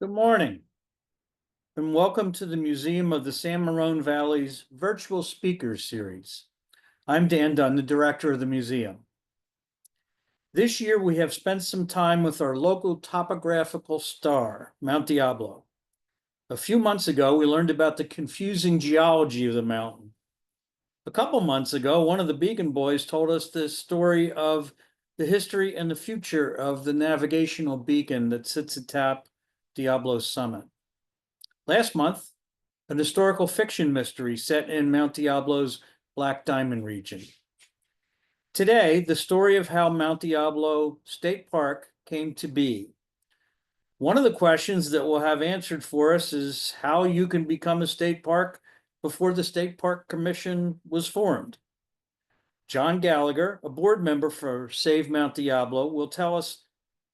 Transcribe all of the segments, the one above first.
Good morning, and welcome to the Museum of the San Marone Valley's Virtual Speakers Series. I'm Dan Dunn, the director of the museum. This year, we have spent some time with our local topographical star, Mount Diablo. A few months ago, we learned about the confusing geology of the mountain. A couple months ago, one of the Beacon boys told us the story of the history and the future of the navigational beacon that sits atop Diablo's summit. Last month, an historical fiction mystery set in Mount Diablo's Black Diamond region. Today, the story of how Mount Diablo State Park came to be. One of the questions that we'll have answered for us is how you can become a state park before the State Park Commission was formed. John Gallagher, a board member for Save Mount Diablo, will tell us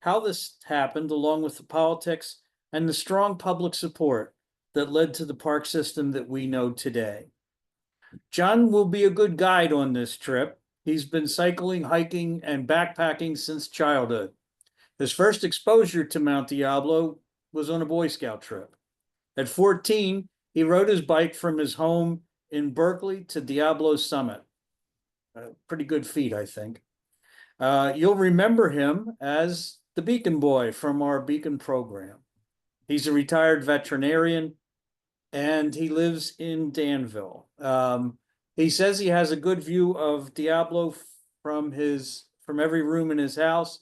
how this happened, along with the politics and the strong public support that led to the park system that we know today. John will be a good guide on this trip. He's been cycling, hiking, and backpacking since childhood. His first exposure to Mount Diablo was on a Boy Scout trip. At 14, he rode his bike from his home in Berkeley to Diablo's summit. Pretty good feat, I think. You'll remember him as the Beacon Boy from our Beacon program. He's a retired veterinarian, and he lives in Danville. He says he has a good view of Diablo from every room in his house.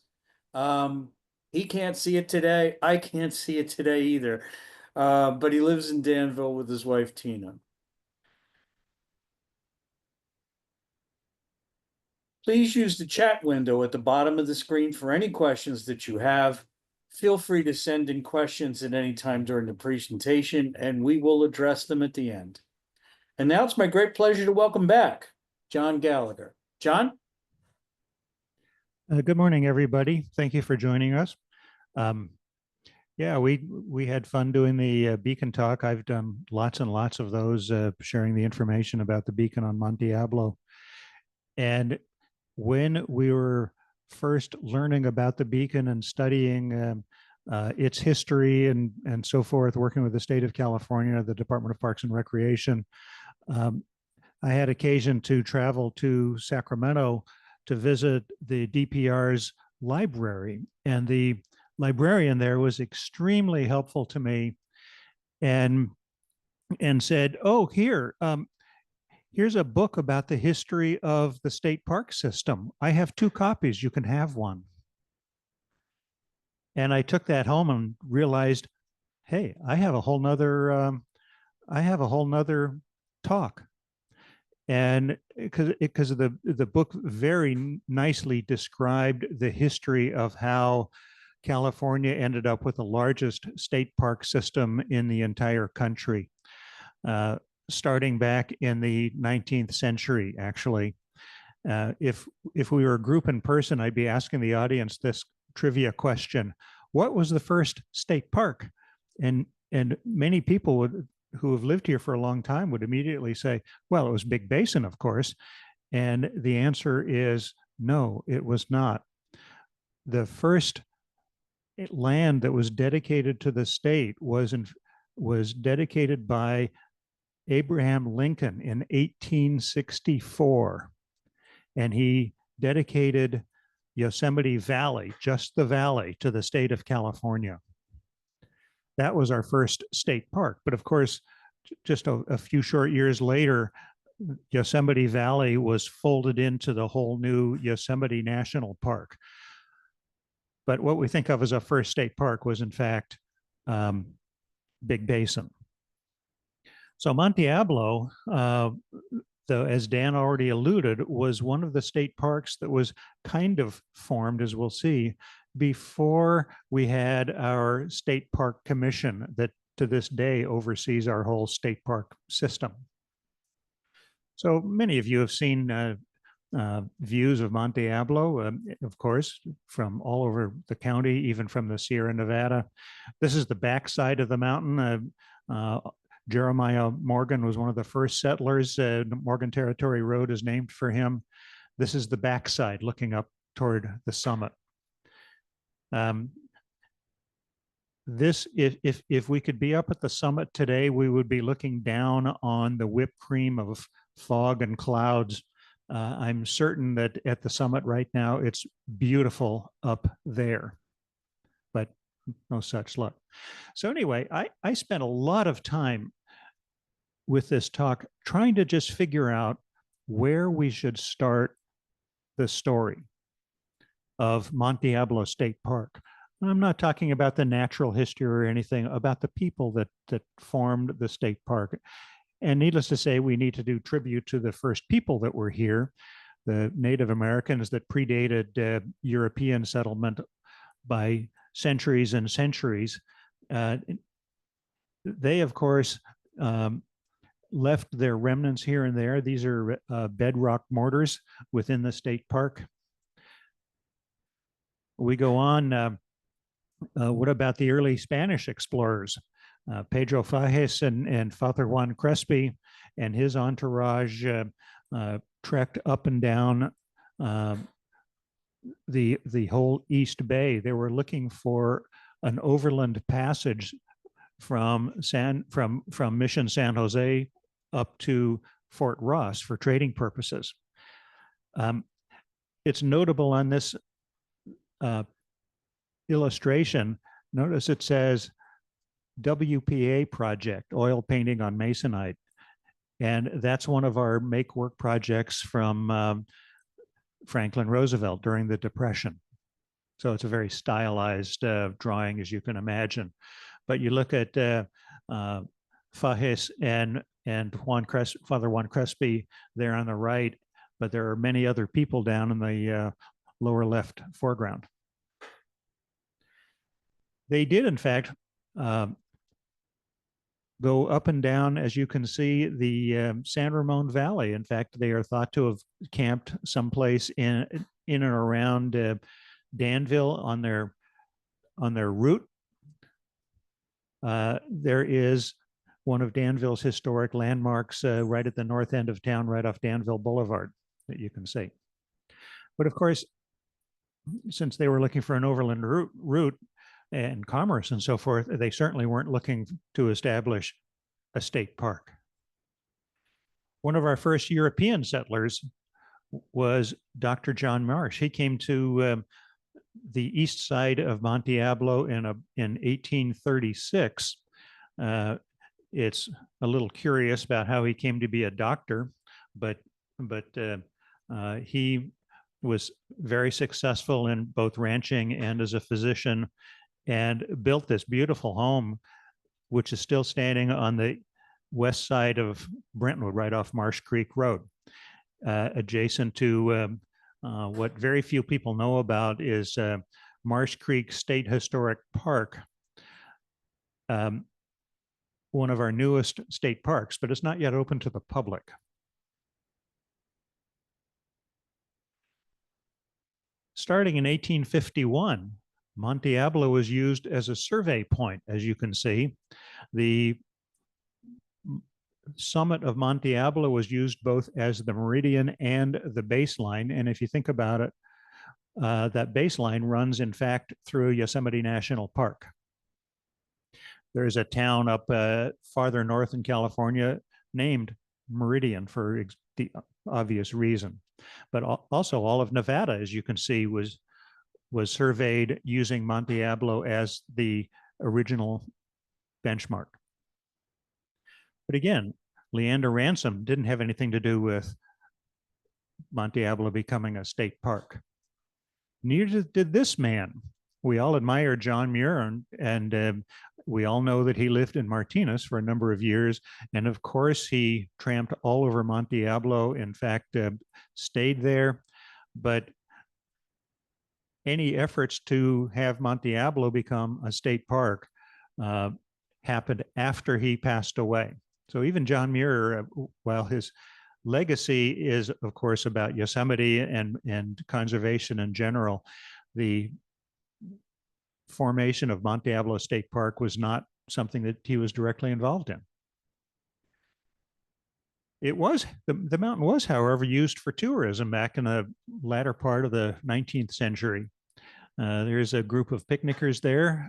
He can't see it today. I can't see it today either. But he lives in Danville with his wife, Tina. Please use the chat window at the bottom of the screen for any questions that you have. Feel free to send in questions at any time during the presentation, and we will address them at the end. And now it's my great pleasure to welcome back John Gallagher. John? Good morning, everybody. Thank you for joining us. Yeah, we had fun doing the Beacon talk. I've done lots and lots of those, sharing the information about the Beacon on Monte Diablo. And when we were first learning about the Beacon and studying its history and so forth, working with the state of California, the Department of Parks and Recreation, I had occasion to travel to Sacramento to visit the DPR's library. And the librarian there was extremely helpful to me and said, oh, here's a book about the history of the state park system. I have 2 copies. You can have one. And I took that home and realized, hey, I have a whole nother talk. And because the book very nicely described the history of how California ended up with the largest state park system in the entire country, starting back in the 19th century, actually. If we were a group in person, I'd be asking the audience this trivia question: what was the first state park? And many people who have lived here for a long time would immediately say, well, it was Big Basin, of course. And the answer is no, it was not. The first land that was dedicated to the state was dedicated by Abraham Lincoln in 1864. And he dedicated Yosemite Valley, just the valley, to the state of California. That was our first state park. But of course, just a few short years later, Yosemite Valley was folded into the whole new Yosemite National Park. But what we think of as a first state park was, in fact, Big Basin. So Monte Diablo, though, as Dan already alluded, was one of the state parks that was kind of formed, as we'll see, before we had our state park commission that to this day oversees our whole state park system. So many of you have seen views of Monte Diablo, of course, from all over the county, even from the Sierra Nevada. This is the backside of the mountain. Jeremiah Morgan was one of the first settlers. Morgan Territory Road is named for him. This is the backside looking up toward the summit. this, if we could be up at the summit today, we would be looking down on the whipped cream of fog and clouds. I'm certain that at the summit right now, it's beautiful up there, but no such luck. So anyway, I spent a lot of time with this talk trying to just figure out where we should start the story of Monte Diablo State Park. I'm not talking about the natural history or anything, about the people that formed the state park. And needless to say, we need to do tribute to the first people that were here, the Native Americans that predated European settlement by centuries and centuries. They, of course, left their remnants here and there. These are bedrock mortars within the state park. We go on. What about the early Spanish explorers? Pedro Fages and Father Juan Crespi and his entourage trekked up and down the whole East Bay. They were looking for an overland passage from Mission San Jose up to Fort Ross for trading purposes. It's notable on this illustration, notice it says WPA project, oil painting on masonite. And that's one of our make work projects from Franklin Roosevelt during the Depression. So it's a very stylized drawing, as you can imagine. But you look at Fages and Father Juan Crespi there on the right, but there are many other people down in the lower left foreground. They did, in fact, go up and down, as you can see, the San Ramon Valley. In fact, they are thought to have camped someplace in and around Danville on their route. There is one of Danville's historic landmarks right at the north end of town, right off Danville Boulevard, that you can see. But of course, since they were looking for an overland route and commerce and so forth, they certainly weren't looking to establish a state park. One of our first European settlers was Dr. John Marsh. He came to the east side of Monte Diablo in 1836. It's a little curious about how he came to be a doctor, but he was very successful in both ranching and as a physician, and built this beautiful home, which is still standing on the west side of Brentwood, right off Marsh Creek Road, adjacent to what very few people know about is Marsh Creek State Historic Park, one of our newest state parks, but it's not yet open to the public. Starting in 1851, Monte Diablo was used as a survey point, as you can see. The summit of Monte Diablo was used both as the meridian and the baseline. And if you think about it, that baseline runs, in fact, through Yosemite National Park. There's a town up farther north in California named Meridian for the obvious reason. But also all of Nevada, as you can see, was surveyed using Monte Diablo as the original benchmark. But again, Leander Ransom didn't have anything to do with Monte Diablo becoming a state park. Neither did this man. We all admire John Muir, and we all know that he lived in Martinez for a number of years. And of course, he tramped all over Monte Diablo, in fact, stayed there. But any efforts to have Monte Diablo become a state park happened after he passed away. So even John Muir, while his legacy is, of course, about Yosemite and conservation in general, the formation of Monte Diablo State Park was not something that he was directly involved in. It was, the mountain was, however, used for tourism back in the latter part of the 19th century. There's a group of picnickers there.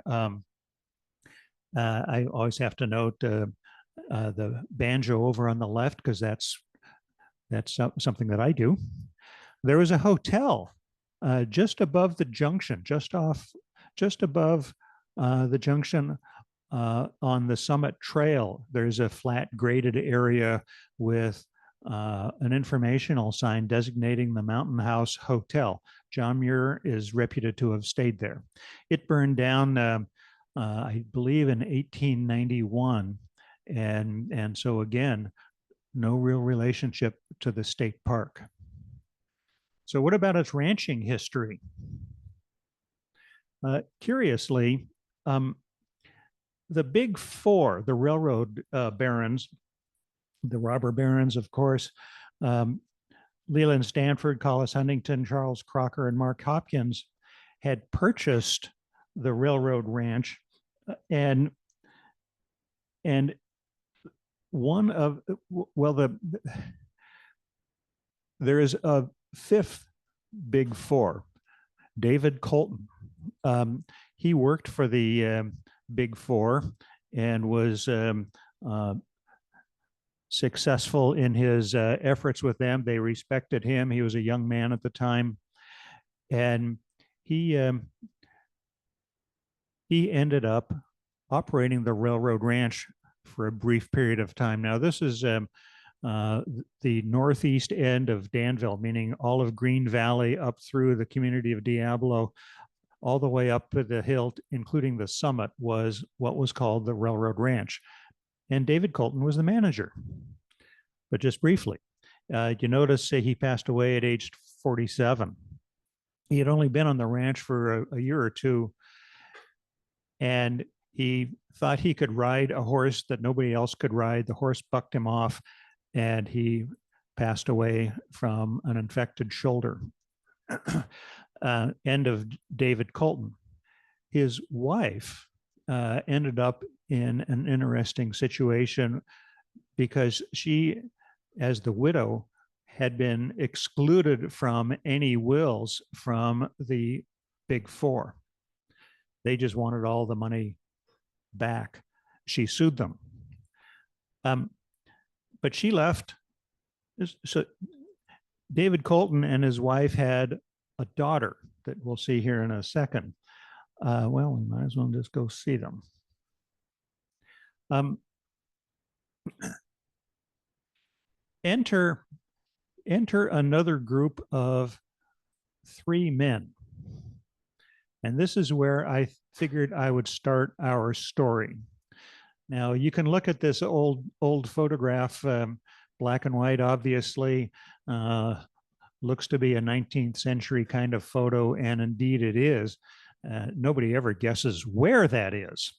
I always have to note the banjo over on the left because that's something that I do. There was a hotel just above the junction, just above the junction on the Summit Trail. There's a flat graded area with an informational sign designating the Mountain House Hotel. John Muir is reputed to have stayed there. It burned down, I believe, in 1891. And so, again, no real relationship to the state park. So, what about its ranching history? Curiously, the big four, the railroad barons, the robber barons, of course, Leland Stanford, Collis Huntington, Charles Crocker, and Mark Hopkins, had purchased the railroad ranch, and one of, well, there is a fifth big four, David Colton. He worked for the big four and was successful in his efforts with them. They respected him. He was a young man at the time, and he ended up operating the railroad ranch for a brief period of time. Now, this is the northeast end of Danville, meaning all of Green Valley up through the community of Diablo, all the way up to the hill, including the summit, was what was called the Railroad Ranch. And David Colton was the manager, but just briefly. You notice he passed away at age 47. He had only been on the ranch for a year or two, and he thought he could ride a horse that nobody else could ride. The horse bucked him off, and he passed away from an infected shoulder. End of David Colton. His wife ended up in an interesting situation because she, as the widow, had been excluded from any wills from the big four. They just wanted all the money back. She sued them. But she left. So David Colton and his wife had a daughter that we'll see here in a second. Well, we might as well just go see them. Enter another group of three men. And this is where I figured I would start our story. Now, you can look at this old photograph, black and white, obviously. Looks to be a 19th century kind of photo, and indeed it is. Nobody ever guesses where that is.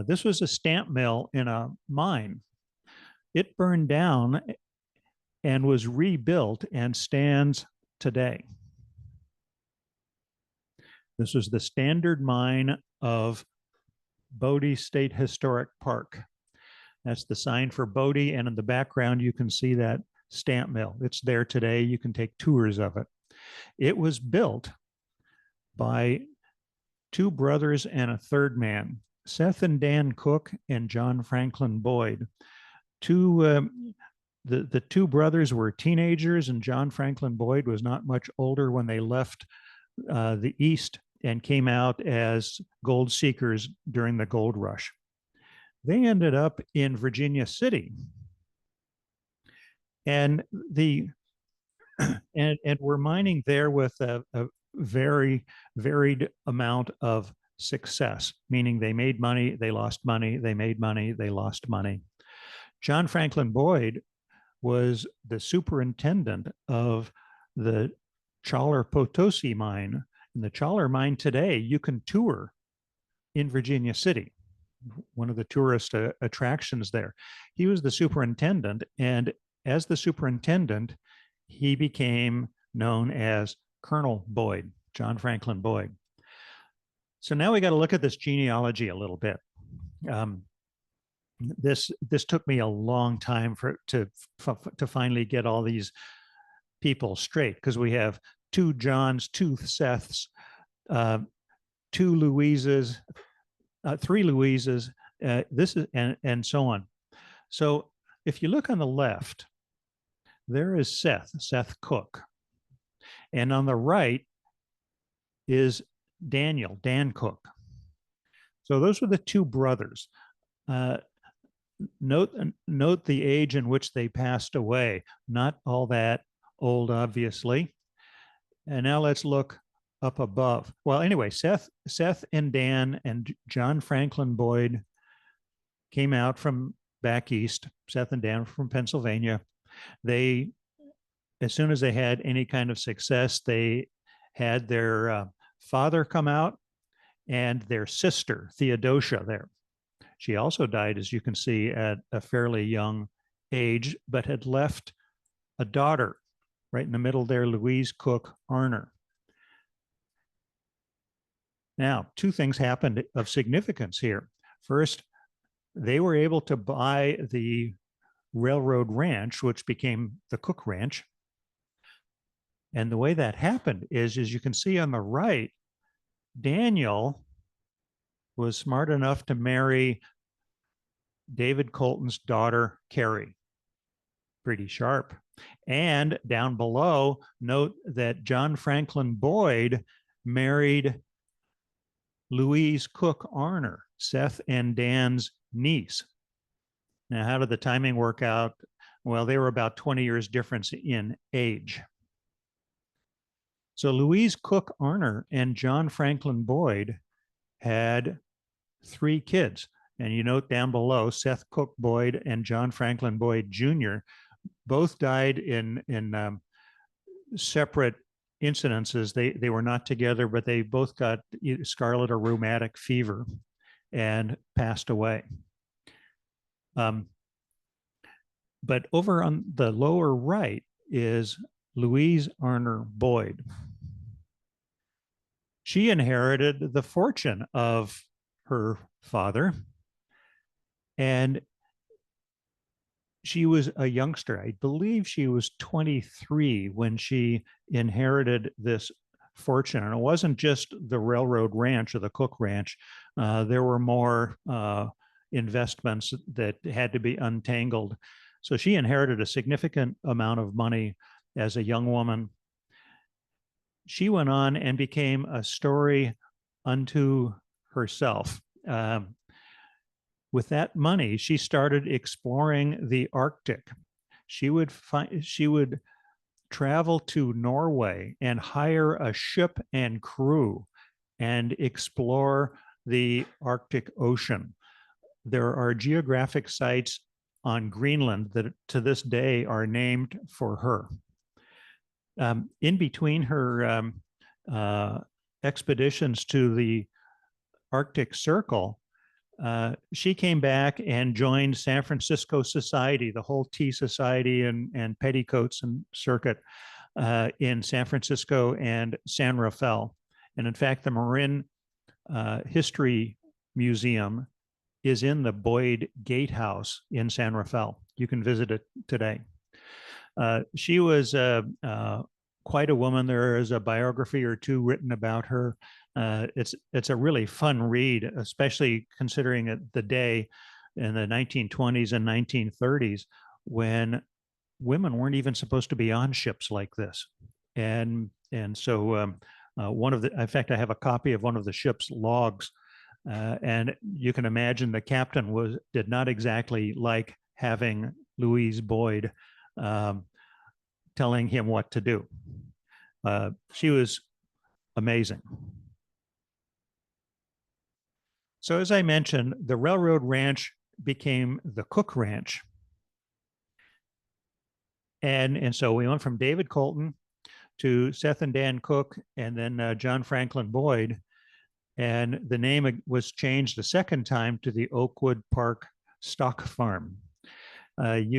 This was a stamp mill in a mine. It burned down and was rebuilt and stands today. This was the standard mine of Bodie State Historic Park. That's the sign for Bodie, and in the background you can see that stamp mill. It's there today. You can take tours of it. It was built by two brothers and a third man, Seth and Dan Cook and John Franklin Boyd. The two brothers were teenagers, and John Franklin Boyd was not much older when they left the East and came out as gold seekers during the gold rush. They ended up in Virginia City, and were mining there with a very varied amount of success, meaning they made money, they lost money, they made money, they lost money. John Franklin Boyd was the superintendent of the Chaleur Potosi mine. And the Chaleur mine today, you can tour in Virginia City, one of the tourist attractions there. He was the superintendent, and as the superintendent, he became known as Colonel Boyd, John Franklin Boyd. So now we got to look at this genealogy a little bit. This took me a long time to finally get all these people straight, because we have two Johns, two Seths, two Louises, three Louises, this is, and so on. So if you look on the left, there is Seth Cook. And on the right is Dan Cook. So those were the two brothers. Uh, note the age in which they passed away. Not all that old, obviously. And now let's look up above. Well, anyway, Seth and Dan and John Franklin Boyd came out from back east. Seth and Dan from Pennsylvania. They, as soon as they had any kind of success, they had their father come out and their sister, Theodosia, there. She also died, as you can see, at a fairly young age, but had left a daughter right in the middle there, Louise Cook Arner. Now, two things happened of significance here. First, they were able to buy the railroad ranch, which became the Cook Ranch. And the way that happened is, as you can see on the right, Daniel was smart enough to marry David Colton's daughter, Carrie. Pretty sharp. And down below, note that John Franklin Boyd married Louise Cook Arner, Seth and Dan's niece. Now, how did the timing work out? Well, they were about 20 years difference in age. So Louise Cook Arner and John Franklin Boyd had 3 kids. And you note down below, Seth Cook Boyd and John Franklin Boyd Jr. both died in separate incidences. They were not together, but they both got scarlet or rheumatic fever and passed away. But over on the lower right is Louise Arner Boyd. She inherited the fortune of her father, and she was a youngster. I believe she was 23 when she inherited this fortune. And it wasn't just the railroad ranch or the Cook Ranch. There were more investments that had to be untangled. So she inherited a significant amount of money as a young woman. She went on and became a story unto herself. With that money, she started exploring the Arctic. She would travel to Norway and hire a ship and crew and explore the Arctic Ocean. There are geographic sites on Greenland that to this day are named for her. In between her expeditions to the Arctic Circle, she came back and joined San Francisco Society, the whole tea society and petticoats and circuit in San Francisco and San Rafael. And in fact, the Marin History Museum is in the Boyd Gatehouse in San Rafael. You can visit it today. She was quite a woman. There is a biography or two written about her. It's a really fun read, especially considering the day in the 1920s and 1930s when women weren't even supposed to be on ships like this. And so one of the, in fact, I have a copy of one of the ship's logs, and you can imagine the captain did not exactly like having Louise Boyd telling him what to do. She was amazing. So as I mentioned, the railroad ranch became the Cook Ranch. And so we went from David Colton to Seth and Dan Cook, and then John Franklin Boyd. And the name was changed a second time to the Oakwood Park Stock Farm. On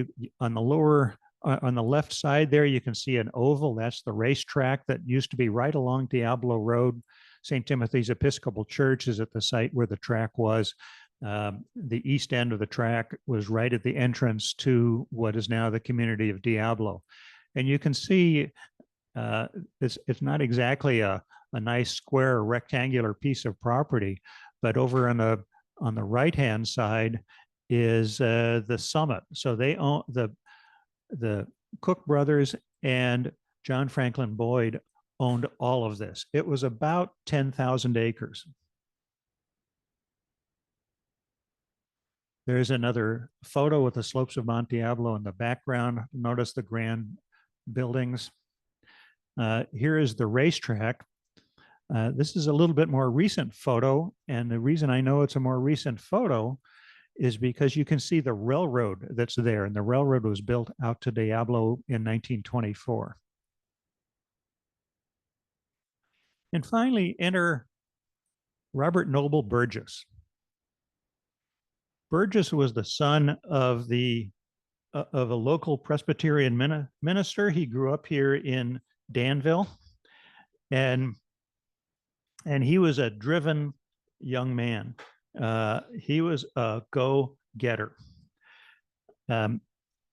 the left side there, you can see an oval. That's the racetrack that used to be right along Diablo Road. St. Timothy's Episcopal Church is at the site where the track was. The east end of the track was right at the entrance to what is now the community of Diablo. And you can see it's not exactly a nice square rectangular piece of property, but over on the on the right-hand side is the summit. So they own the Cook brothers and John Franklin Boyd owned all of this. It was about 10,000 acres. There's another photo with the slopes of Mount Diablo in the background. Notice the grand buildings. Here is the racetrack. This is a little bit more recent photo. And the reason I know it's a more recent photo is because you can see the railroad that's there. And the railroad was built out to Diablo in 1924. And finally, enter Robert Noble Burgess. Burgess was the son of a local Presbyterian minister. He grew up here in Danville, and he was a driven young man. He was a go-getter,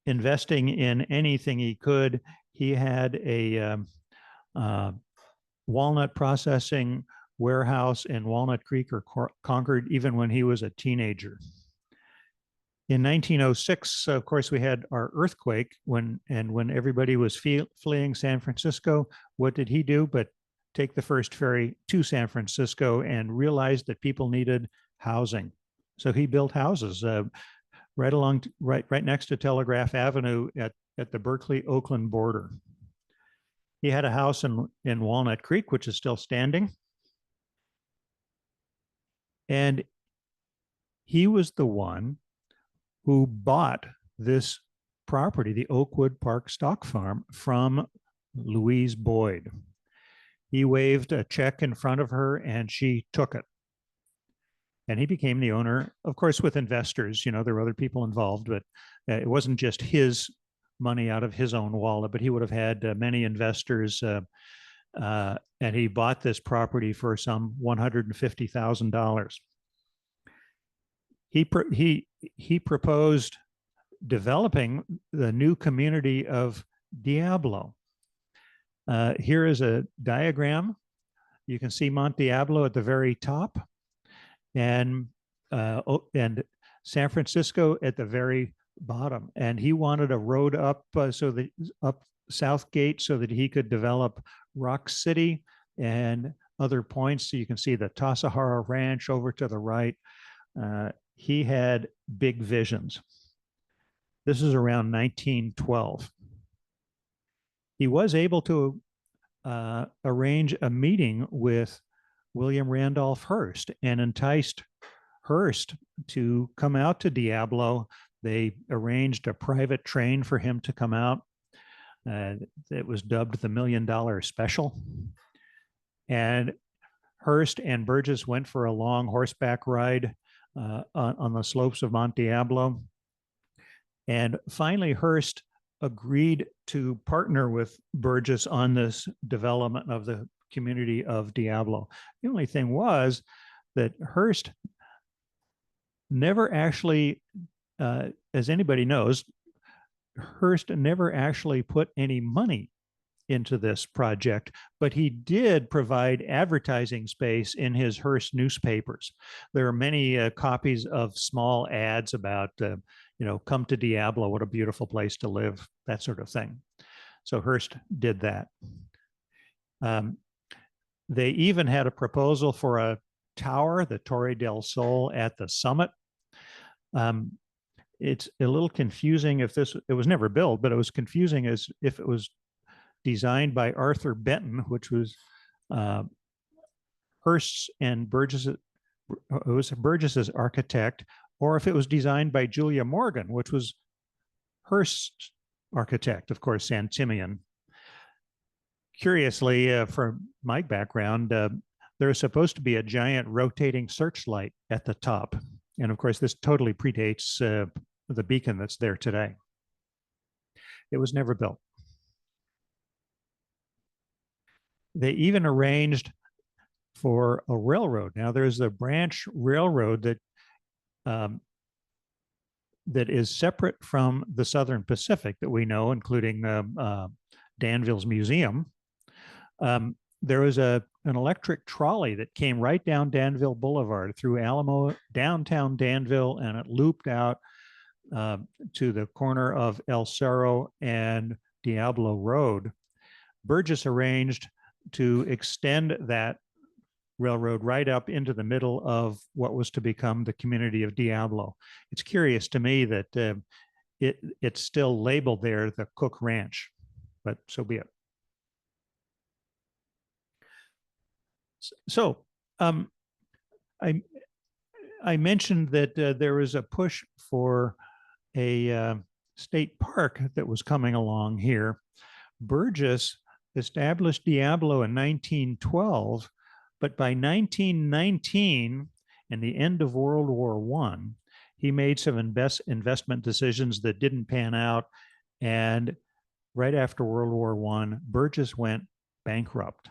investing in anything he could. He had a walnut processing warehouse in Walnut Creek or Concord, even when he was a teenager. In 1906, of course, we had our earthquake when everybody was fleeing San Francisco. What did he do but take the first ferry to San Francisco and realized that people needed housing? So he built houses right next to Telegraph Avenue at the Berkeley-Oakland border. He had a house in Walnut Creek, which is still standing. And he was the one who bought this property, the Oakwood Park Stock Farm, from Louise Boyd. He waved a check in front of her and she took it. And he became the owner, of course, with investors. You know, there were other people involved, but it wasn't just his money out of his own wallet, but he would have had many investors. And he bought this property for some $150,000. He proposed developing the new community of Diablo. Here is a diagram. You can see Mount Diablo at the very top, and San Francisco at the very bottom. And he wanted a road up up South Gate so that he could develop Rock City and other points. So you can see the Tassajara Ranch over to the right. He had big visions. This is around 1912. He was able to arrange a meeting with William Randolph Hearst and enticed Hearst to come out to Diablo. They arranged a private train for him to come out. It was dubbed the $1 Million Special. And Hearst and Burgess went for a long horseback ride on the slopes of Mount Diablo. And finally, Hearst agreed to partner with Burgess on this development of the community of Diablo. The only thing was that Hearst never actually, as anybody knows, Hearst never actually put any money into this project, but he did provide advertising space in his Hearst newspapers. There are many copies of small ads about, come to Diablo, what a beautiful place to live, that sort of thing. So Hearst did that. They even had a proposal for a tower, the Torre del Sol at the summit. It's a little confusing it was never built, but it was confusing as if it was designed by Arthur Benton, which was Hearst's and Burgess's, it was Burgess's architect, or if it was designed by Julia Morgan, which was Hearst's architect, of course, Santimian. Curiously, from my background, there is supposed to be a giant rotating searchlight at the top. And of course, this totally predates the beacon that's there today. It was never built. They even arranged for a railroad. Now there's a branch railroad that is separate from the Southern Pacific that we know, including Danville's museum. there was an electric trolley that came right down Danville Boulevard through Alamo, downtown Danville, and it looped out uh, to the corner of El Cerro and Diablo Road. Burgess arranged to extend that railroad right up into the middle of what was to become the community of Diablo. It's curious to me that it's still labeled there the Cook Ranch, but so be it. So um, I I mentioned that there was a push for a state park that was coming along here. Burgess established Diablo in 1912, but by 1919 and the end of World War I, he made some investment decisions that didn't pan out. And right after World War I, Burgess went bankrupt.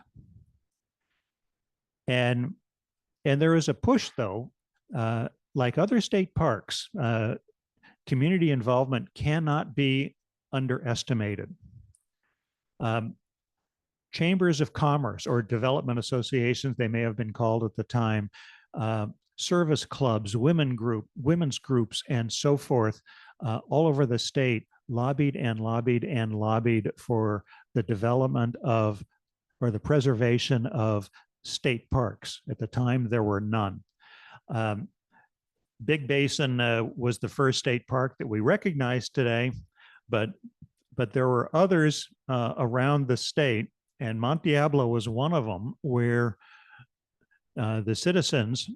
And there is a push, though, like other state parks, community involvement cannot be underestimated. Um, chambers of commerce or development associations, they may have been called at the time, service clubs, women's groups, and so forth, all over the state lobbied and lobbied and lobbied for the development of or the preservation of state parks. At the time, there were none. Big Basin was the first state park that we recognize today, but there were others around the state, and Mount Diablo was one of them, where the citizens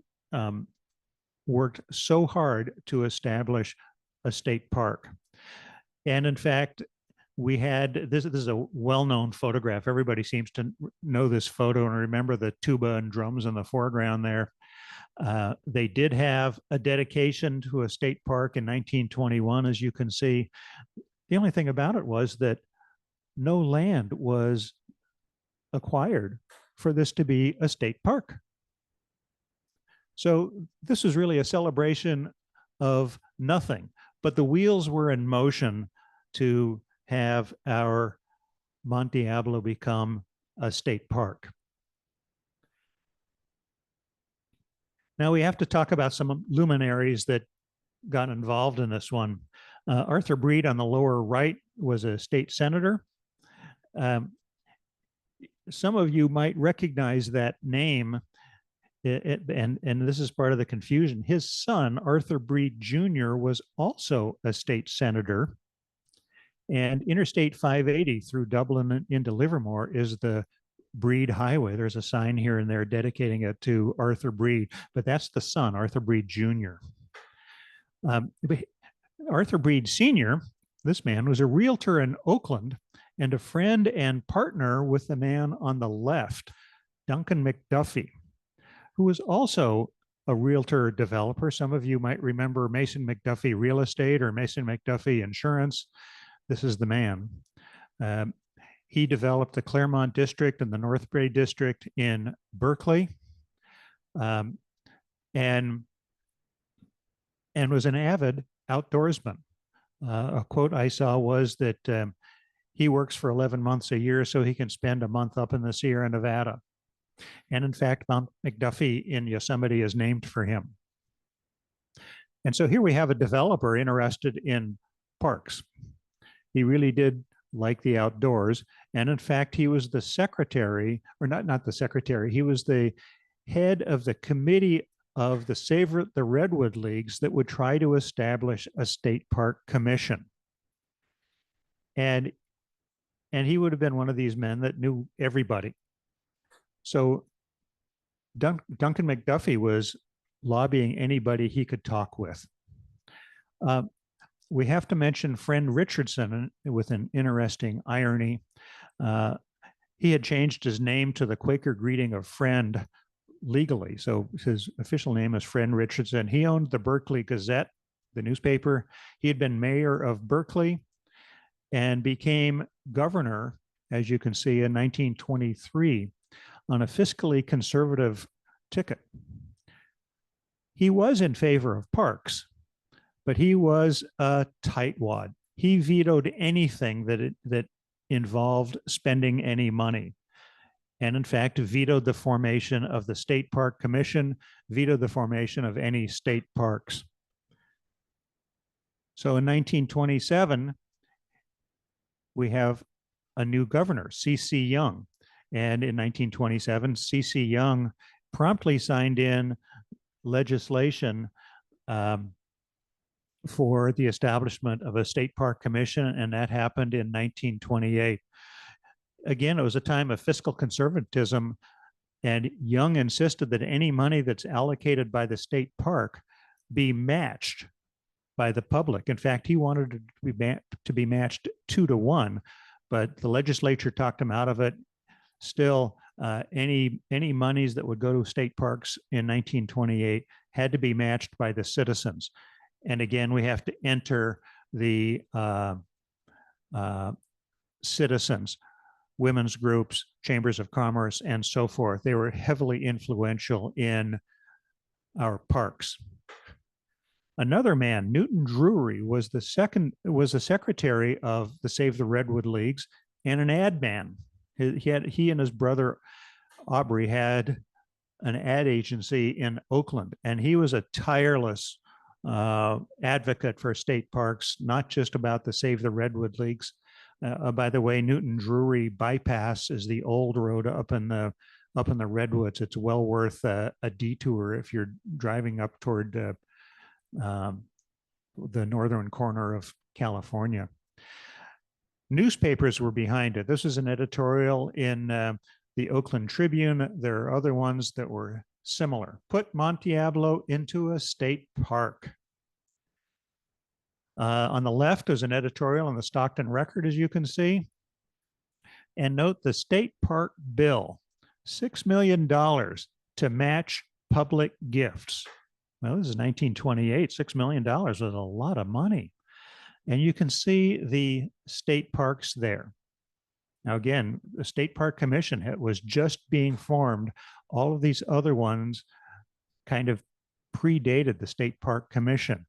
worked so hard to establish a state park. And in fact, we had this is a well-known photograph. Everybody seems to know this photo and remember the tuba and drums in the foreground there. They did have a dedication to a state park in 1921, as you can see. The only thing about it was that no land was acquired for this to be a state park. So this was really a celebration of nothing, but the wheels were in motion to have our Mount Diablo become a state park. Now we have to talk about some luminaries that got involved in this one. Arthur Breed on the lower right was a state senator. Some of you might recognize that name, and this is part of the confusion. His son, Arthur Breed Jr., was also a state senator. And Interstate 580 through Dublin into Livermore is the Breed Highway. There's a sign here and there dedicating it to Arthur Breed, but that's the son, Arthur Breed Jr. Arthur Breed Sr., this man was a realtor in Oakland and a friend and partner with the man on the left, Duncan McDuffie, who was also a realtor developer. Some of you might remember Mason McDuffie Real Estate or Mason McDuffie Insurance. This is the man. He developed the Claremont District and the North Bay District in Berkeley, and was an avid outdoorsman. A quote I saw was that he works for 11 months a year so he can spend a month up in the Sierra Nevada. And in fact, Mount McDuffie in Yosemite is named for him. And so here we have a developer interested in parks. He really did like the outdoors. And in fact, he was the secretary, or not the secretary, he was the head of the committee of the Save the Redwood Leagues that would try to establish a state park commission. And he would have been one of these men that knew everybody. So Duncan McDuffie was lobbying anybody he could talk with. We have to mention Friend Richardson with an interesting irony. He had changed his name to the Quaker greeting of Friend legally. So his official name is Friend Richardson. He owned the Berkeley Gazette, the newspaper. He had been mayor of Berkeley and became governor, as you can see, in 1923 on a fiscally conservative ticket. He was in favor of parks, but he was a tightwad. He vetoed anything that involved spending any money. and in fact vetoed the formation of the State Park Commission, vetoed the formation of any state parks. So in 1927, we have a new governor, C.C. Young. And in 1927, C.C. Young promptly signed in legislation for the establishment of a state park commission, and that happened in 1928. Again, it was a time of fiscal conservatism, and Young insisted that any money that's allocated by the state park be matched by the public. In fact, he wanted it to be matched 2-1, but the legislature talked him out of it. Still, any monies that would go to state parks in 1928 had to be matched by the citizens. And again, we have to enter the citizens, women's groups, chambers of commerce, and so forth. They were heavily influential in our parks. Another man, Newton Drury, was the secretary of the Save the Redwood Leagues and an ad man. He and his brother Aubrey had an ad agency in Oakland, and he was a tireless advocate for state parks, not just about the Save the Redwood Leagues. By the way, Newton Drury bypass is the old road up in the redwoods. It's well worth a detour if you're driving up toward the northern corner of California. Newspapers were behind it. This is an editorial in the Oakland Tribune. There are other ones that were similar. Put Monte Diablo into a state park. On the left is an editorial in the Stockton Record, as you can see. And note the state park bill, $6 million to match public gifts. Well, this is 1928. $6 million was a lot of money. And you can see the state parks there. Now, again, the State Park Commission was just being formed. All of these other ones kind of predated the State Park Commission.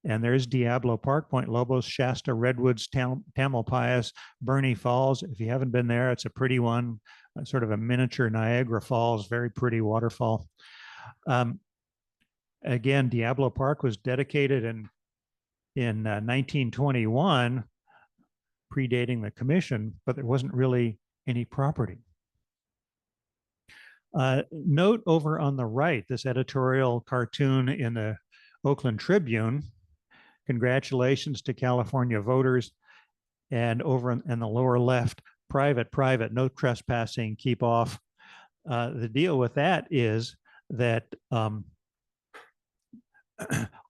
And there's Diablo Park, Point Lobos, Shasta, Redwoods, Tamalpais, Bernie Falls. If you haven't been there, it's a pretty one, sort of a miniature Niagara Falls, very pretty waterfall. Again, Diablo Park was dedicated in 1921, predating the commission, but there wasn't really any property. Note over on the right, this editorial cartoon in the Oakland Tribune. Congratulations to California voters. And over in the lower left, private, no trespassing, keep off. The deal with that is that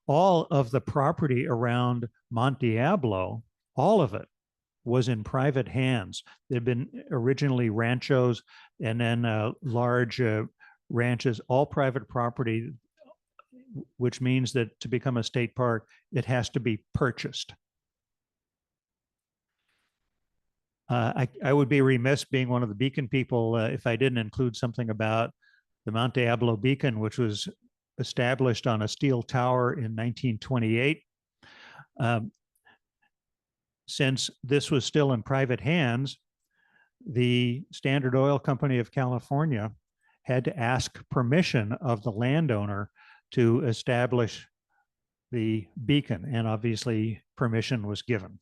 all of the property around Monte Diablo, all of it was in private hands. There had been originally ranchos and then large ranches, all private property, which means that to become a state park, it has to be purchased. I would be remiss being one of the beacon people if I didn't include something about the Monte Diablo Beacon, which was established on a steel tower in 1928. Since this was still in private hands, the Standard Oil Company of California had to ask permission of the landowner to establish the beacon, and obviously permission was given.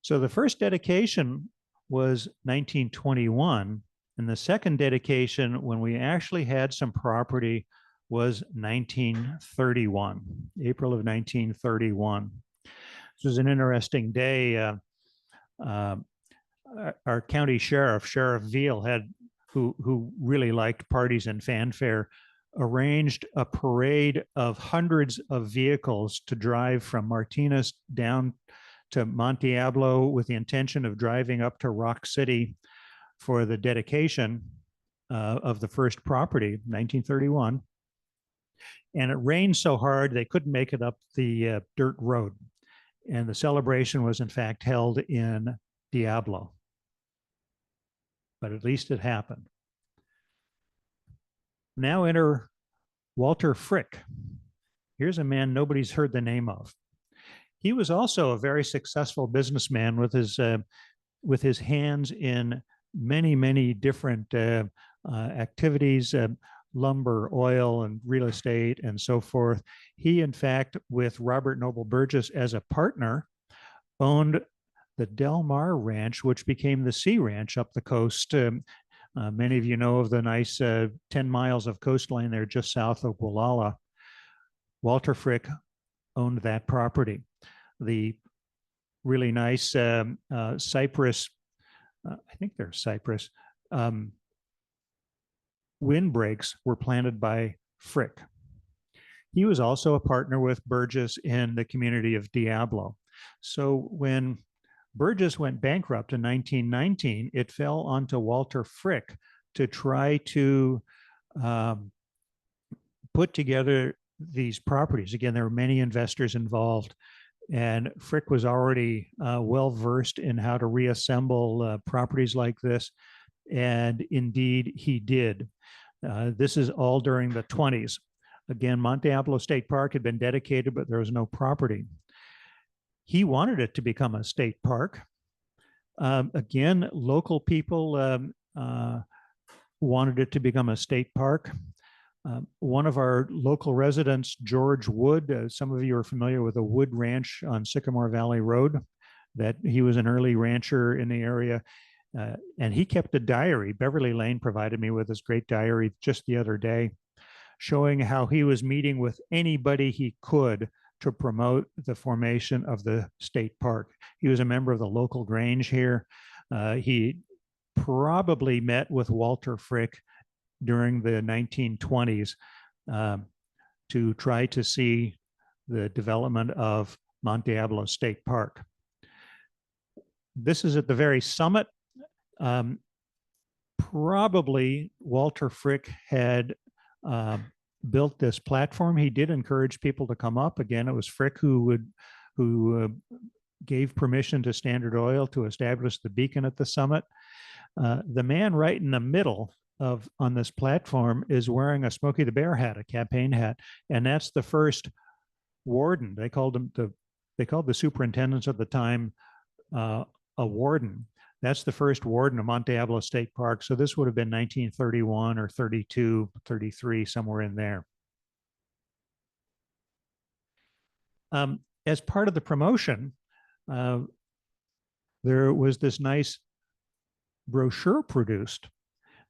So the first dedication was 1921, and the second dedication, when we actually had some property, was 1931, April of 1931. This was an interesting day. Our county sheriff, Sheriff Veal, who really liked parties and fanfare, arranged a parade of hundreds of vehicles to drive from Martinez down to Monte Diablo with the intention of driving up to Rock City for the dedication of the first property, 1931. And it rained so hard they couldn't make it up the dirt road. And the celebration was in fact held in Diablo. But at least it happened. Now enter Walter Frick. Here's a man nobody's heard the name of. He was also a very successful businessman with his hands in many different activities, lumber, oil, and real estate, and so forth. He, in fact, with Robert Noble Burgess as a partner, owned the Del Mar Ranch, which became the Sea Ranch up the coast. Many of you know of the nice 10 miles of coastline there just south of Gualala. Walter Frick owned that property. The really nice cypress, I think they're cypress, windbreaks were planted by Frick. He was also a partner with Burgess in the community of Diablo. So when Burgess went bankrupt in 1919, it fell onto Walter Frick to try to put together these properties. Again, there were many investors involved, and Frick was already well versed in how to reassemble properties like this, and indeed he did. This is all during the 20s. Again, Monte Diablo State Park had been dedicated, but there was no property. He wanted it to become a state park. Again, local people wanted it to become a state park. One of our local residents, George Wood, some of you are familiar with the Wood Ranch on Sycamore Valley Road, that he was an early rancher in the area. And he kept a diary. Beverly Lane provided me with this great diary just the other day, showing how he was meeting with anybody he could to promote the formation of the state park. He was a member of the local Grange here. He probably met with Walter Frick during the 1920s to try to see the development of Monte Diablo State Park. This is at the very summit. Probably Walter Frick had built this platform. He did encourage people to come up. Again, it was Frick who gave permission to Standard Oil to establish the beacon at the summit. The man right in the middle on this platform is wearing a Smokey the Bear hat, a campaign hat, and that's the first warden. They called the superintendents at the time a warden. That's the first warden of Monte Diablo State Park. So this would have been 1931 or 32, 33, somewhere in there. As part of the promotion, there was this nice brochure produced.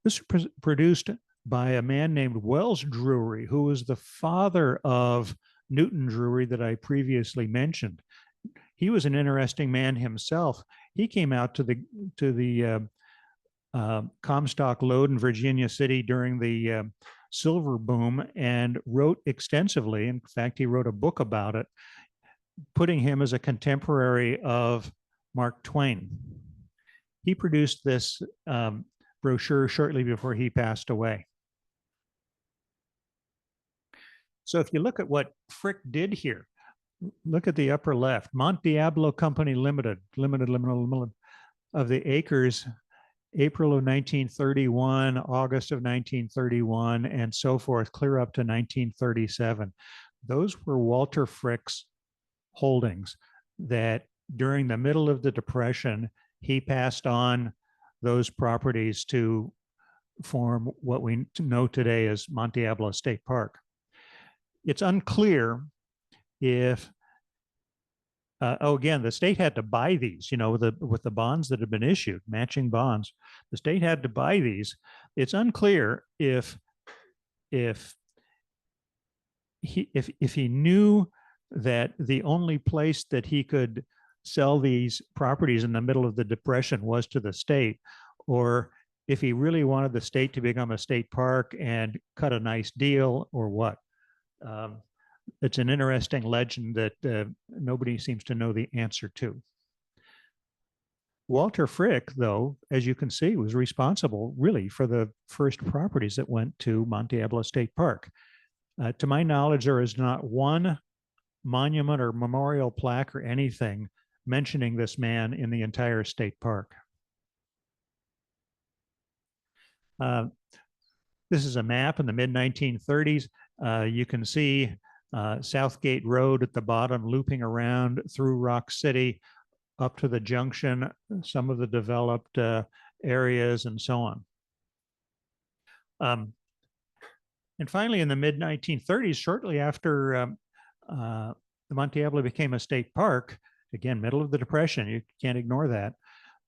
This was produced by a man named Wells Drury, who was the father of Newton Drury that I previously mentioned. He was an interesting man himself. He came out to the Comstock Lode in Virginia City during the silver boom and wrote extensively. In fact, he wrote a book about it, putting him as a contemporary of Mark Twain. He produced this brochure shortly before he passed away. So if you look at what Frick did here, look at the upper left, Monte Diablo Company Limited of the acres, April of 1931, August of 1931, and so forth, clear up to 1937. Those were Walter Frick's holdings that during the middle of the Depression, he passed on those properties to form what we know today as Monte Diablo State Park. It's unclear if, again, the state had to buy these, with the bonds that had been issued, matching bonds. The state had to buy these. It's unclear if he knew that the only place that he could sell these properties in the middle of the Depression was to the state, or if he really wanted the state to become a state park and cut a nice deal, or what. It's an interesting legend that nobody seems to know the answer to. Walter Frick, though, as you can see, was responsible really for the first properties that went to Monte Diablo State Park. To my knowledge, there is not one monument or memorial plaque or anything mentioning this man in the entire state park. This is a map in the mid-1930s. You can see Southgate Road at the bottom, looping around through Rock City up to the junction. Some of the developed areas and so on. And finally, in the mid 1930s, shortly after the Monte Diablo became a state park, again, middle of the Depression, you can't ignore that,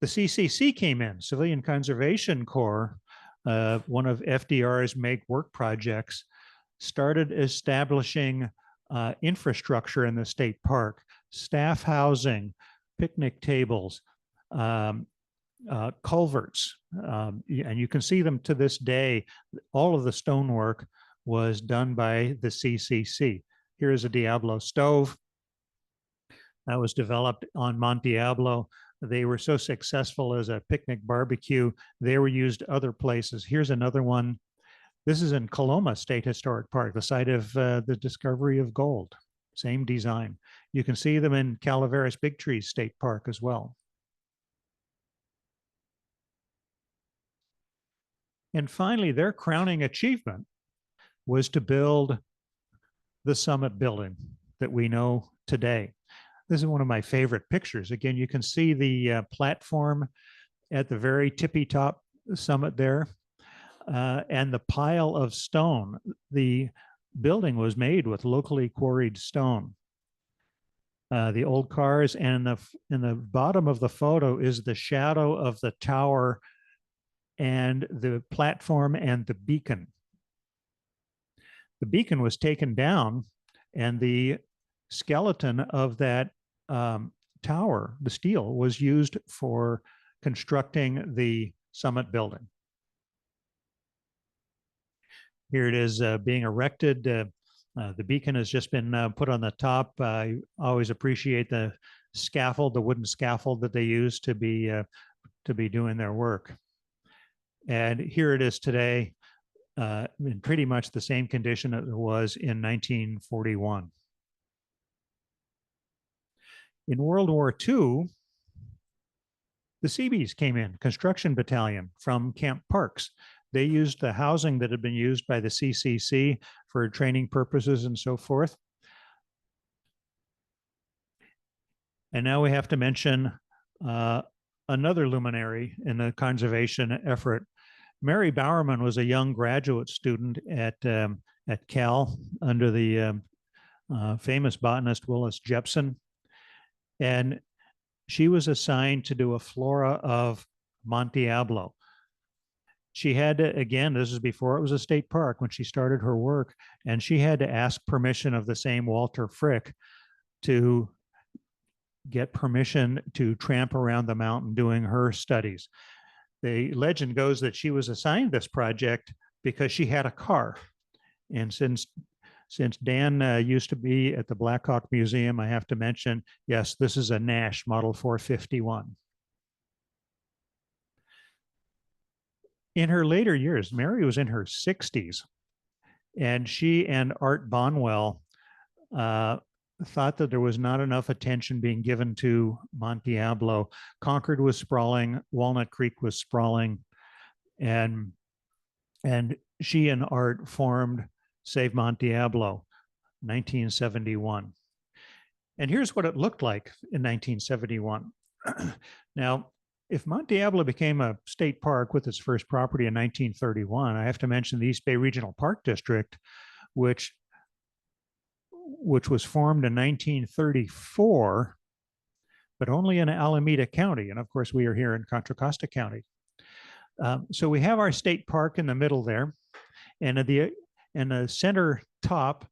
the CCC came in, Civilian Conservation Corps, one of FDR's make work projects, started establishing infrastructure in the state park, staff housing, picnic tables, culverts, and you can see them to this day. All of the stonework was done by the CCC. Here is a Diablo stove that was developed on Monte Diablo. They were so successful as a picnic barbecue, they were used other places. Here's another one. This is in Coloma State Historic Park, the site of the discovery of gold. Same design. You can see them in Calaveras Big Trees State Park as well. And finally, their crowning achievement was to build the summit building that we know today. This is one of my favorite pictures. Again, you can see the platform at the very tippy top summit there, and the pile of stone. The building was made with locally quarried stone. The old cars, and in the bottom of the photo is the shadow of the tower and the platform and the beacon. The beacon was taken down, and the skeleton of that tower, the steel, was used for constructing the summit building. Here it is being erected. The beacon has just been put on the top. I always appreciate the scaffold, the wooden scaffold that they use to be doing their work. And here it is today, in pretty much the same condition that it was in 1941. In World War II, the Seabees came in, construction battalion from Camp Parks. They used the housing that had been used by the CCC for training purposes and so forth. And now we have to mention another luminary in the conservation effort. Mary Bowerman was a young graduate student at Cal under the famous botanist Willis Jepson. And she was assigned to do a flora of Monte Diablo. She had to, again, this is before it was a state park when she started her work, and she had to ask permission of the same Walter Frick to get permission to tramp around the mountain doing her studies. The legend goes that she was assigned this project because she had a car. And since Dan used to be at the Black Hawk Museum, I have to mention, yes, this is a Nash Model 451. In her later years, Mary was in her 60s, and she and Art Bonwell thought that there was not enough attention being given to Monte Diablo. Concord was sprawling, Walnut Creek was sprawling, and she and Art formed Save Monte Diablo, 1971. And here's what it looked like in 1971. Now, if Monte Diablo became a state park with its first property in 1931, I have to mention the East Bay Regional Park District, which was formed in 1934, but only in Alameda County. And of course, we are here in Contra Costa County. So we have our state park in the middle there. And in the center top,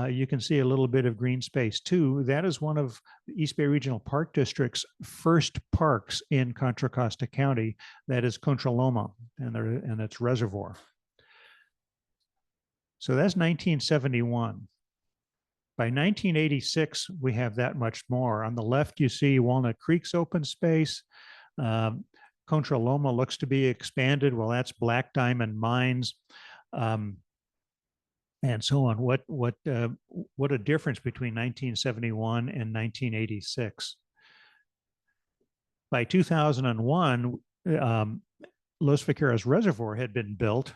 you can see a little bit of green space too. That is one of the East Bay Regional Park District's first parks in Contra Costa County. That is Contra Loma and its reservoir. So that's 1971. By 1986, we have that much more. On the left, you see Walnut Creek's open space. Contra Loma looks to be expanded. Well, that's Black Diamond Mines. And so on. What a difference between 1971 and 1986. By 2001, Los Vaqueros Reservoir had been built,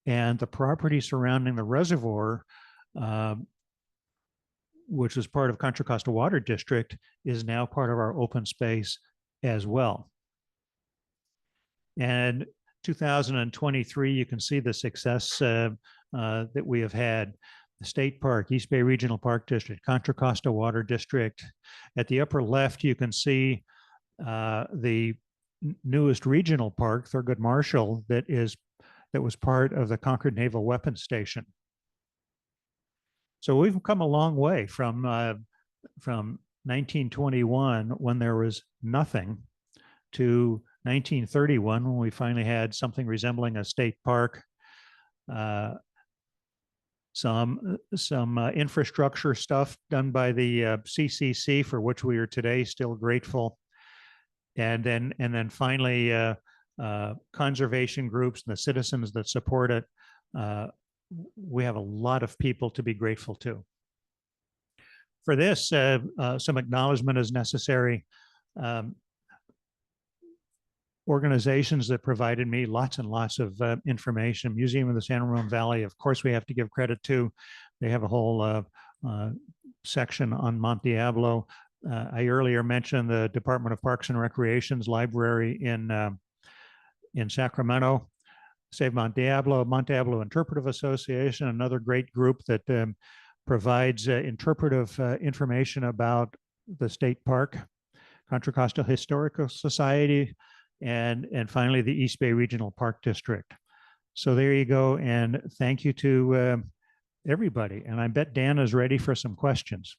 and the property surrounding the reservoir, which was part of Contra Costa Water District, is now part of our open space as well. And 2023, you can see the success that we have had. The State Park, East Bay Regional Park District, Contra Costa Water District. At the upper left, you can see the newest regional park, Thurgood Marshall, that was part of the Concord Naval Weapons Station. So we've come a long way from 1921, when there was nothing, to 1931, when we finally had something resembling a state park, some infrastructure stuff done by the CCC, for which we are today still grateful, and then finally conservation groups and the citizens that support it. We have a lot of people to be grateful to. For this, some acknowledgement is necessary. Organizations that provided me lots and lots of information. Museum of the San Ramon Valley, of course, we have to give credit to. They have a whole section on Mount Diablo. I earlier mentioned the Department of Parks and Recreation's library in Sacramento. Save Mount Diablo Interpretive Association, another great group that provides interpretive information about the state park. Contra Costa Historical Society, and finally the East Bay Regional Park District. So there you go, and thank you to everybody. And I bet Dan is ready for some questions.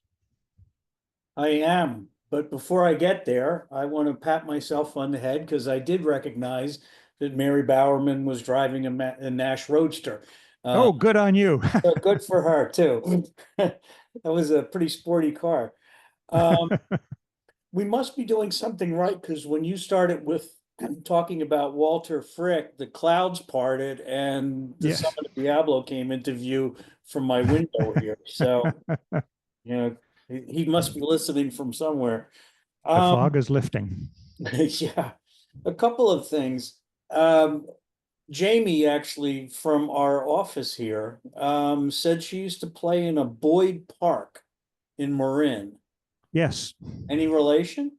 I am, but before I get there, I want to pat myself on the head because I did recognize that Mary Bowerman was driving a Nash Roadster. Oh, good on you. So good for her too. That was a pretty sporty car. We must be doing something right, because when you started with talking about Walter Frick, the clouds parted and the Yes. summit of Diablo came into view from my window here. So, you know, he must be listening from somewhere. The fog is lifting. Yeah, a couple of things. Jamie, actually, from our office here, said she used to play in a Boyd Park in Marin. Yes. Any relation?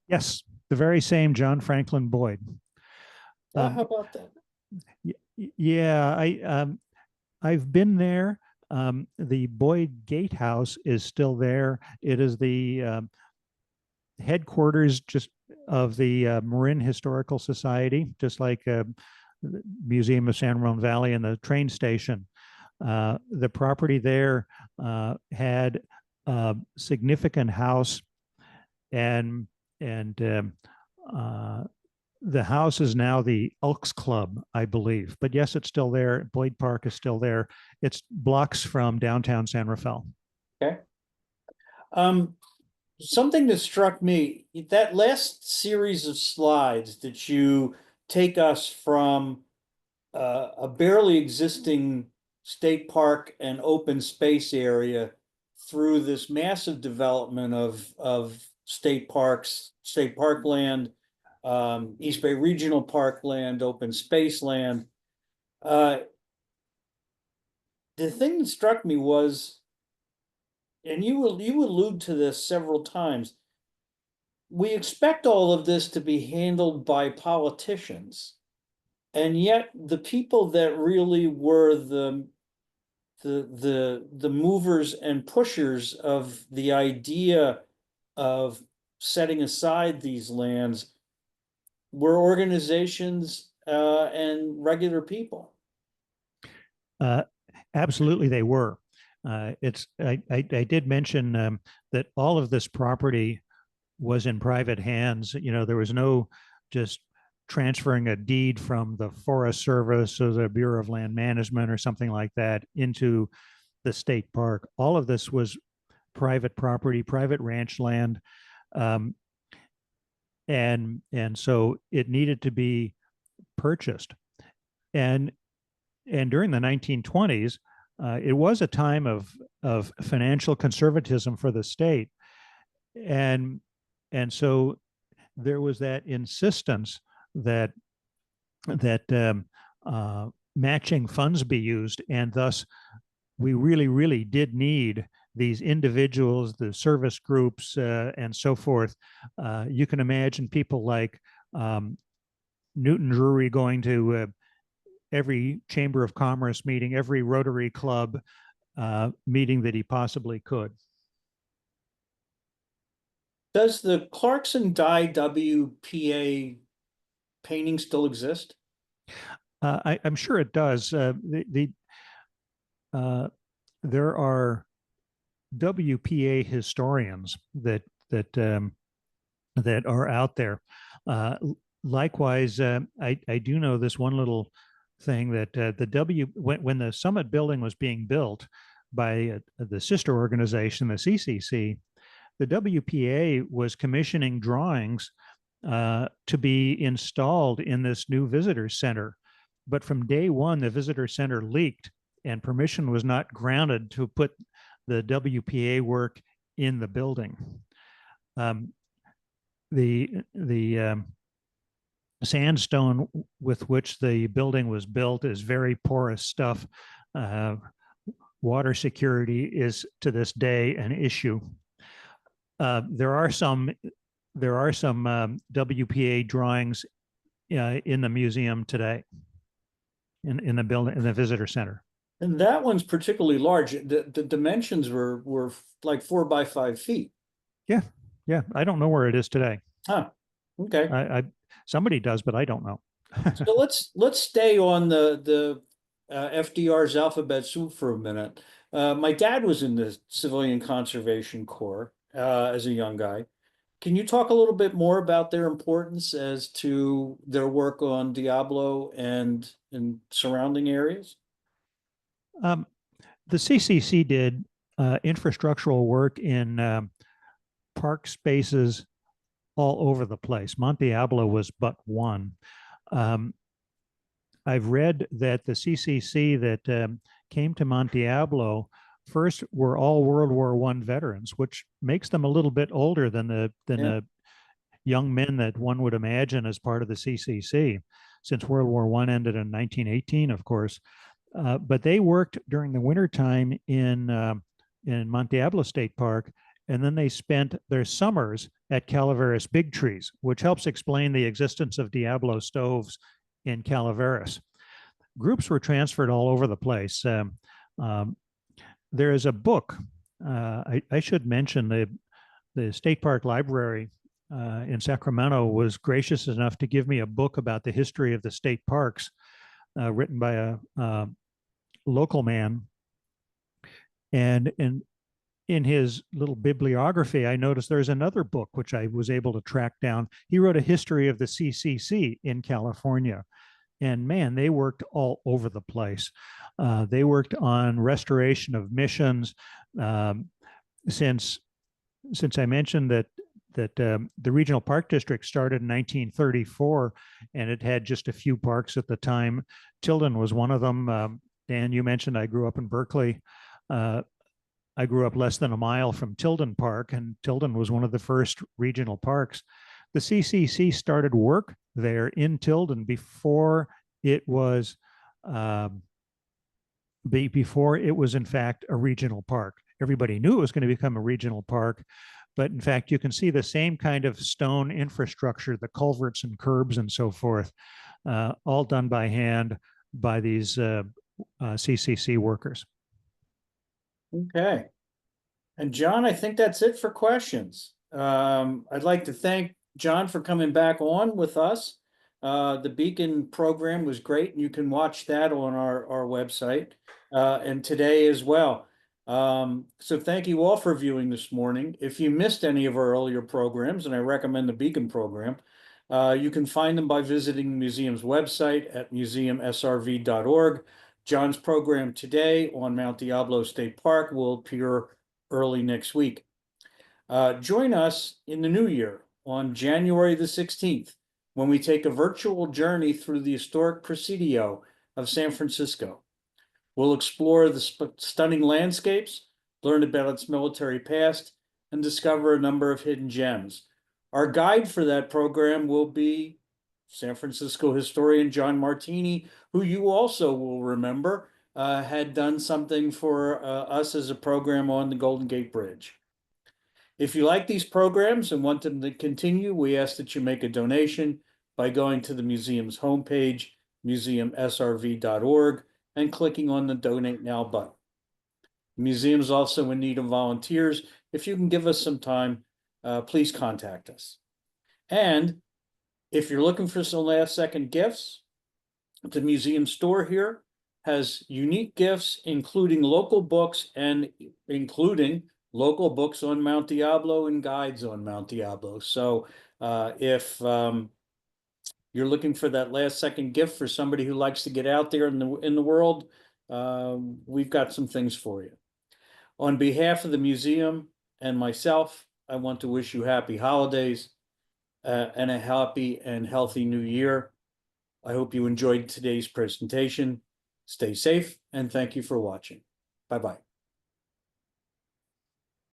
Yes, the very same John Franklin Boyd. How about that? Yeah, I've been there. The Boyd Gatehouse is still there. It is the headquarters just of the Marin Historical Society, just like Museum of San Ramon Valley and the train station. The property there had a significant house, and the house is now the Elks Club, I believe. But yes, it's still there. Boyd Park is still there. It's blocks from downtown San Rafael. Okay. Something that struck me, that last series of slides that you take us from a barely existing state park and open space area through this massive development of state parks, state park land, East Bay Regional Park land, open space land. The thing that struck me was, and you allude to this several times, we expect all of this to be handled by politicians, and yet the people that really were the movers and pushers of the idea of setting aside these lands were organizations and regular people. Absolutely, they were. I did mention that all of this property was in private hands. You know, there was no just transferring a deed from the Forest Service or the Bureau of Land Management or something like that into the state park. All of this was private property, private ranch land, and so it needed to be purchased. And during the 1920s, it was a time of financial conservatism for the state, and so there was that insistence that matching funds be used, and thus we really did need these individuals, the service groups, and so forth. You can imagine people like Newton Drury going to every Chamber of Commerce meeting, every Rotary Club meeting that he possibly could. Does the Clarkson Dye WPA painting still exist? I'm sure it does. There are WPA historians that are out there. Uh, Likewise, I do know this one little thing that when the Summit building was being built by the sister organization, the CCC, the WPA was commissioning drawings to be installed in this new visitor center. But from day one, the visitor center leaked and permission was not granted to put the WPA work in the building. Um, the sandstone with which the building was built is very porous stuff. Uh, Water security is to this day an issue. There are some WPA drawings in the museum today, in the building, in the visitor center. And that one's particularly large. The dimensions were like 4 by 5 feet. Yeah, yeah. I don't know where it is today. Huh. Okay. I somebody does, but I don't know. So let's stay on the FDR's alphabet soup for a minute. My dad was in the Civilian Conservation Corps as a young guy. Can you talk a little bit more about their importance as to their work on Diablo and in surrounding areas? Um, the CCC did infrastructural work in park spaces all over the place. Monte Diablo was but one. Um, I've read that the CCC that came to Monte Diablo first were all World War I veterans, which makes them a little bit older than Yeah. the young men that one would imagine as part of the CCC, since World War I ended in 1918, of course. But they worked during the wintertime in Monte Diablo State Park, and then they spent their summers at Calaveras Big Trees, which helps explain the existence of Diablo stoves in Calaveras. Groups were transferred all over the place. Um, there is a book. I should mention the State Park Library in Sacramento was gracious enough to give me a book about the history of the state parks, written by a local man. And in his little bibliography, I noticed there's another book which I was able to track down. He wrote a history of the CCC in California. And man, they worked all over the place. They worked on restoration of missions. Since I mentioned that the regional park district started in 1934, and it had just a few parks at the time. Tilden was one of them. Dan, you mentioned I grew up in Berkeley. I grew up less than a mile from Tilden Park, and Tilden was one of the first regional parks. The CCC started work there in Tilden before it was in fact a regional park. Everybody knew it was going to become a regional park, but in fact, you can see the same kind of stone infrastructure, the culverts and curbs and so forth, all done by hand by these CCC workers. Okay. And John, I think that's it for questions. I'd like to thank John for coming back on with us. The Beacon program was great, and you can watch that on our website and today as well. So thank you all for viewing this morning. If you missed any of our earlier programs, and I recommend the Beacon program, you can find them by visiting the museum's website at museumsrv.org. John's program today on Mount Diablo State Park will appear early next week. Join us in the new year on January the 16th when we take a virtual journey through the historic Presidio of San Francisco. We'll explore the stunning landscapes, learn about its military past, and discover a number of hidden gems. Our guide for that program will be San Francisco historian John Martini, who you also will remember had done something for us as a program on the Golden Gate Bridge. If you like these programs and want them to continue, we ask that you make a donation by going to the museum's homepage, museumsrv.org, and clicking on the Donate Now button. The museum is also in need of volunteers. If you can give us some time, please contact us. And if you're looking for some last-second gifts, the museum store here has unique gifts, including local books and including local books on Mount Diablo and guides on Mount Diablo. So if you're looking for that last-second gift for somebody who likes to get out there in the world, we've got some things for you. On behalf of the museum and myself, I want to wish you happy holidays and a happy and healthy new year. I hope you enjoyed today's presentation. Stay safe and thank you for watching. Bye-bye.